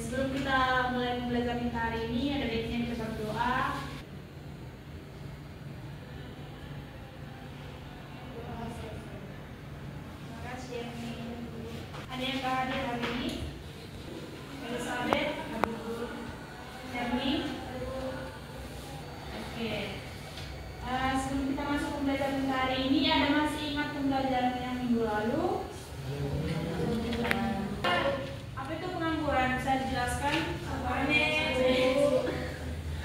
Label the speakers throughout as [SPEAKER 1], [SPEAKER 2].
[SPEAKER 1] sebelum kita mulai belajar hari ini, ada baiknya kita berdoa. Terima kasih. Ada yang hadir hari ini? Elizabeth, Hermi. Oke. Sebelum kita masuk pembelajaran hari ini, ada masih ingat pembelajaran yang minggu lalu? Apa itu pengangguran? Bisa dijelaskan?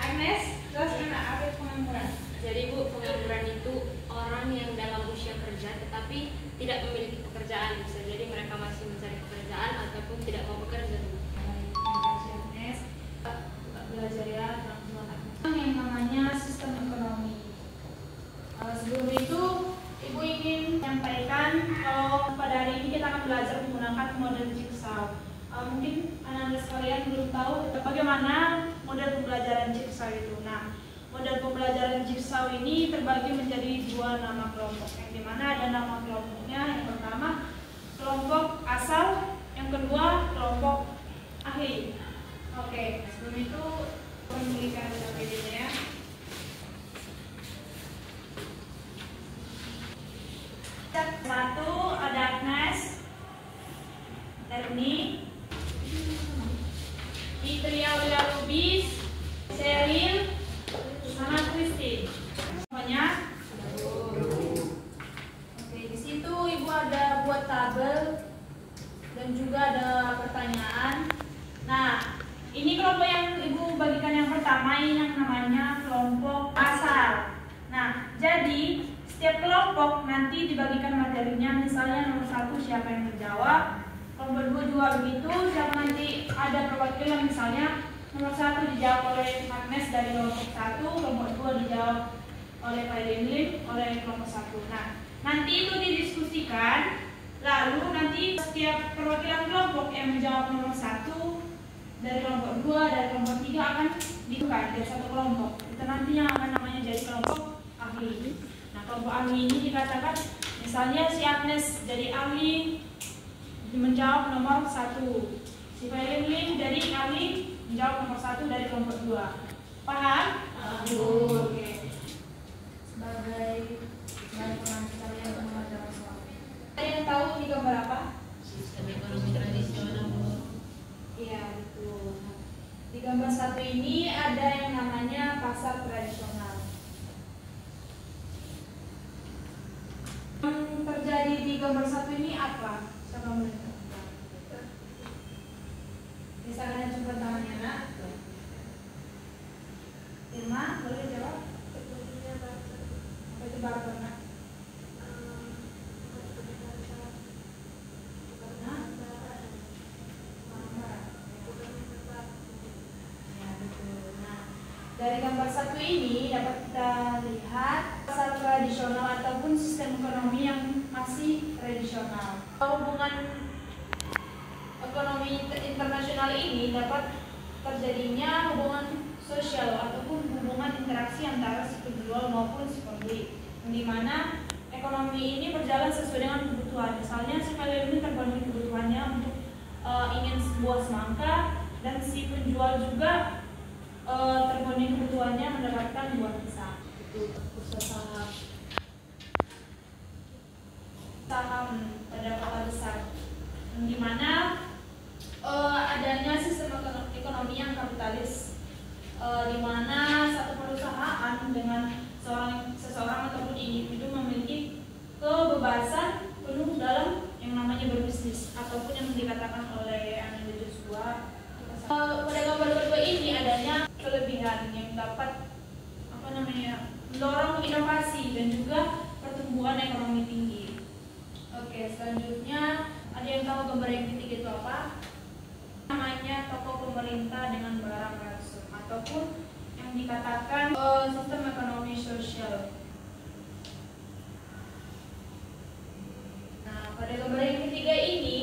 [SPEAKER 1] Agnes, jelaskan apa itu pengangguran?
[SPEAKER 2] Jadi Bu, pengangguran itu orang yang dalam usia kerja tetapi tidak memiliki pekerjaan. Bisa jadi mereka masih mencari pekerjaan ataupun tidak mau bekerja.
[SPEAKER 1] Agnes, belajar ya teman-teman. Yang namanya sistem ekonomi. Sebelum itu, Ibu ingin menyampaikan kalau pada hari ini kita akan belajar menggunakan model jigsaw. Mungkin anak-anak sekalian belum tahu bagaimana model pembelajaran jigsaw itu. Nah, model pembelajaran jigsaw ini terbagi menjadi dua nama kelompok, yang dimana ada nama kelompoknya. Yang pertama kelompok asal, yang kedua kelompok ahli. Oke, sebelum itu memberikan videonya ya. Satu ada Agnes, Erni, Fitria Lubis, Sheryl, sama Christine. Semuanya. Oke, di situ Ibu ada buat tabel dan juga ada pertanyaan. Nah, ini kelompok yang Ibu bagikan yang pertama ini yang namanya kelompok asal. Nah, jadi setiap kelompok nanti dibagikan materinya, misalnya nomor 1 siapa yang menjawab, kelompok 2 juga begitu, siapa nanti ada perwakilan, misalnya nomor 1 dijawab oleh Agnes dari kelompok 1, kelompok 2 dijawab oleh Pak Limlim oleh kelompok 1. Nah, nanti itu didiskusikan, lalu nanti setiap perwakilan kelompok yang menjawab nomor 1 dari kelompok 2, dari kelompok 3 akan ditukar dari satu kelompok. Itu nantinya akan namanya jadi kelompok ahli. Nah, kelompok ahli ini dikatakan misalnya si Agnes jadi ahli menjawab nomor 1, si Lim jadi ahli menjawab nomor 1 dari kelompok 2. Paham? Oke. Sebagai gambaran kalian mengajar soal. Ada yang tahu ini gambar apa?
[SPEAKER 2] Sistem ekonomi tradisional.
[SPEAKER 1] Iya, betul. Di gambar 1 ini ada yang namanya pasar tradisional. Yang terjadi di gambar 1 ini apa? Siapa mau menentukan? Bisa kalian coba tangannya, nak? Irma, boleh jawab? Apa itu barter, nak? Dari gambar 1 ini dapat kita lihat pasar tradisional ataupun sistem ekonomi yang masih tradisional. Hubungan ekonomi internasional ini dapat terjadinya hubungan sosial ataupun hubungan interaksi antara si penjual maupun si pembeli, di mana ekonomi ini berjalan sesuai dengan kebutuhan. Misalnya si kalian ini terpenuhi kebutuhannya untuk ingin sebuah semangka, dan si penjual juga terpenuhi kebutuhannya mendapatkan buah pisang. Itu usaha saham pada kota besar, di mana adanya sistem ekonomi yang kapitalis, di mana satu perusahaan dengan seseorang ataupun individu memiliki kebebasan penuh dalam yang namanya berbisnis, ataupun yang dikatakan oleh Ananda Joshua. Pada gambar kedua ini adanya kelebihan yang dapat mendorong inovasi dan juga pertumbuhan ekonomi tinggi. Oke, selanjutnya ada yang tahu gambar yang ketiga itu apa? Namanya toko pemerintah dengan barang langsung, ataupun yang dikatakan sistem ekonomi sosial. Nah, pada gambar yang ketiga ini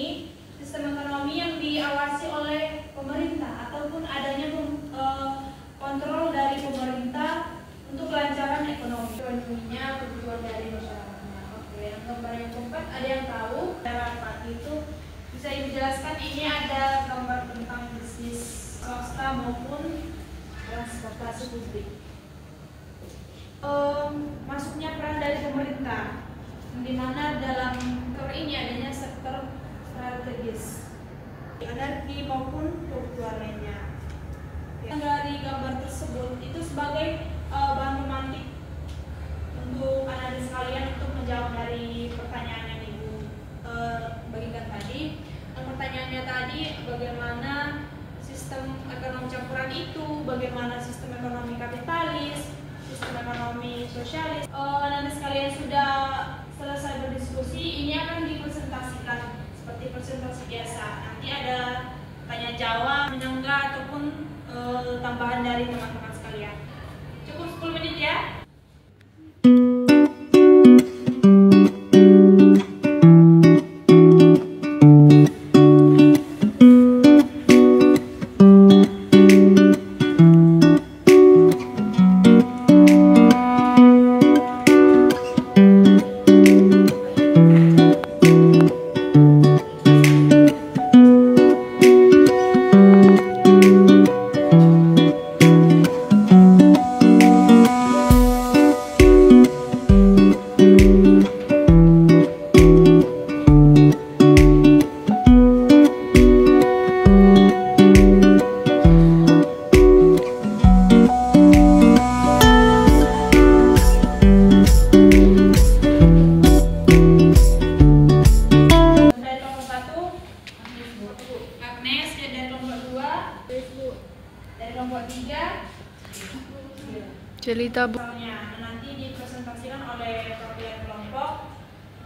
[SPEAKER 1] sistem ekonomi yang diawasi oleh pemerintah ataupun adanya kontrol dari pemerintah untuk kelancaran ekonomi, penuhnya kebutuhan dari masyarakatnya. Oke, yang gambar yang keempat ada yang tahu? Cara apa itu? Bisa Ibu jelaskan? Ini ada gambar tentang bisnis publik. Masuknya peran dari pemerintah, di mana dalam cover ini adanya sektor strategis, energi maupun kebutuhan lainnya. Dari gambar tersebut itu sebagai bahan pemantik untuk anak-anak sekalian untuk menjawab dari pertanyaan yang Ibu bagikan tadi. Pertanyaannya tadi, bagaimana sistem ekonomi campuran itu, bagaimana sistem ekonomi kapitalis, sistem ekonomi sosialis. Anak-anak sekalian sudah selesai berdiskusi, ini akan dipresentasikan seperti presentasi biasa. Nanti ada tanya jawab, menyenggah ataupun tambahan dari teman-teman sekalian. Cukup 10 menit ya.
[SPEAKER 3] Jelita Bu.
[SPEAKER 1] Nanti dipresentasikan oleh perwakilan kelompok.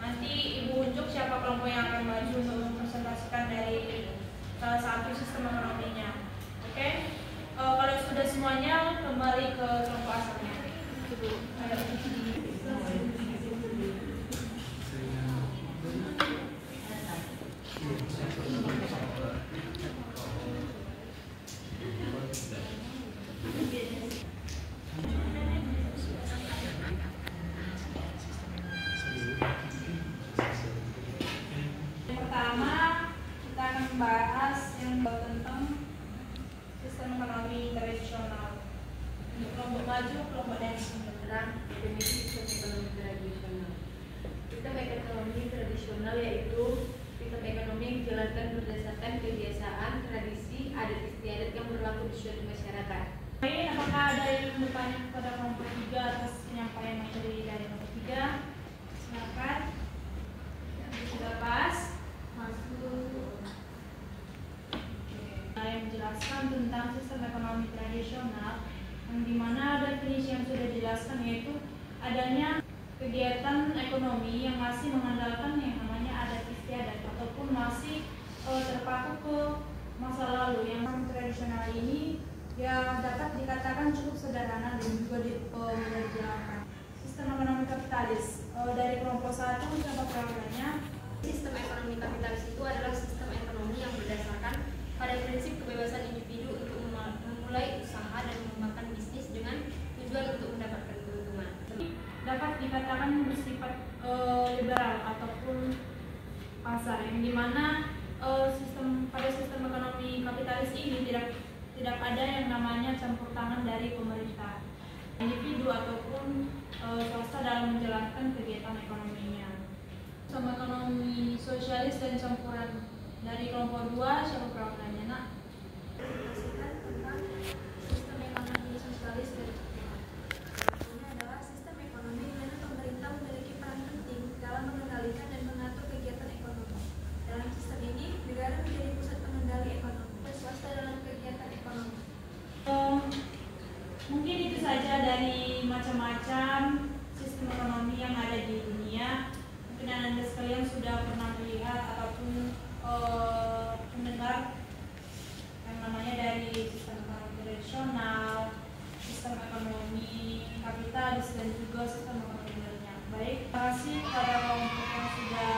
[SPEAKER 1] Nanti Ibu unjuk siapa kelompok yang akan maju untuk mempresentasikan dari salah satu sistem ekonominya. Oke? Kalau sudah semuanya, kembali ke kelompok asalnya. Membahas yang tentang sistem ekonomi tradisional. Untuk kelompok maju, kelompok dan tentang definisi sistem ekonomi tradisional. Sistem ekonomi tradisional yaitu sistem ekonomi yang dijalankan berdasarkan kebiasaan, tradisi, adat istiadat yang berlaku di suatu masyarakat. Baik, apakah ada yang bertanya kepada kelompok 3 atas penyampaian materi dari kelompok 3? Silakan. Sudah pas? Masuk. Yang menjelaskan tentang sistem ekonomi tradisional, yang dimana definisi yang sudah dijelaskan yaitu adanya kegiatan ekonomi yang masih mengandalkan yang namanya adat istiadat ataupun masih terpaku ke masa lalu. Yang tradisional ini ya dapat dikatakan cukup sederhana dan juga mudah dijalankan. Sistem ekonomi kapitalis dari kelompok 1 coba perwakilannya.
[SPEAKER 2] Sistem ekonomi kapitalis itu adalah sistem ekonomi yang berdasarkan pada prinsip kebebasan individu untuk memulai usaha dan mengembangkan bisnis dengan tujuan untuk mendapatkan keuntungan.
[SPEAKER 1] Dapat dikatakan bersifat liberal ataupun pasar, yang dimana pada sistem ekonomi kapitalis ini tidak ada yang namanya campur tangan dari pemerintah, individu ataupun swasta dalam menjalankan kegiatan ekonominya. Sama ekonomi sosialis dan campuran dari kelompok 2, siapa perwakilannya, Nak?
[SPEAKER 4] Tentang sistem ekonomi sosialis dan campuran. Ini adalah sistem ekonomi di mana pemerintah memiliki peran penting dalam mengendalikan dan mengatur kegiatan ekonomi. Dalam sistem ini, negara menjadi pusat pengendali ekonomi dan swasta dalam kegiatan ekonomi.
[SPEAKER 1] Mungkin itu saja dari macam-macam sistem ekonomi yang ada di dunia. Mungkin Anda sekalian sudah pernah melihat ataupun mendengar yang namanya dari sistem ekonomi tradisional, sistem ekonomi kapitalis, dan juga sistem ekonomi lainnya. Baik, terima kasih kepada kelompok yang sudah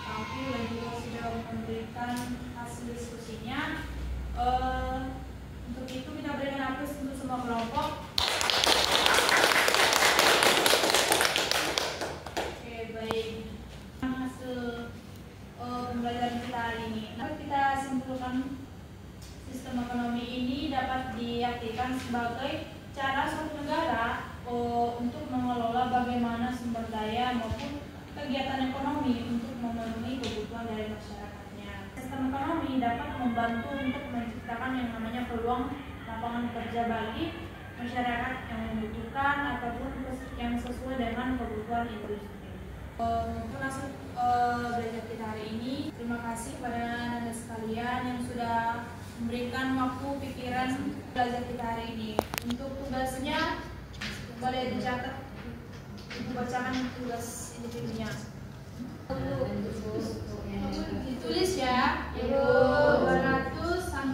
[SPEAKER 1] tampil dan juga sudah memberikan hasil diskusinya. Untuk itu kita berikan aplaus untuk semua kelompok. Oke, baik. Hasil pembelajaran kita hari ini. Dapat kita simpulkan sistem ekonomi ini dapat diartikan sebagai cara suatu negara untuk mengelola bagaimana sumber daya maupun kegiatan ekonomi untuk memenuhi kebutuhan dari masyarakatnya. Sistem ekonomi dapat membantu untuk menciptakan yang namanya peluang lapangan kerja bagi masyarakat yang membutuhkan ataupun yang sesuai dengan kebutuhan industri. Untuk langsung belajar kita hari ini, terima kasih kepada Anda sekalian yang sudah memberikan waktu pikiran belajar kita hari ini. Untuk tugasnya boleh dicatat, ibu bacakan tugas individunya. Ditulis ya, 200 sampai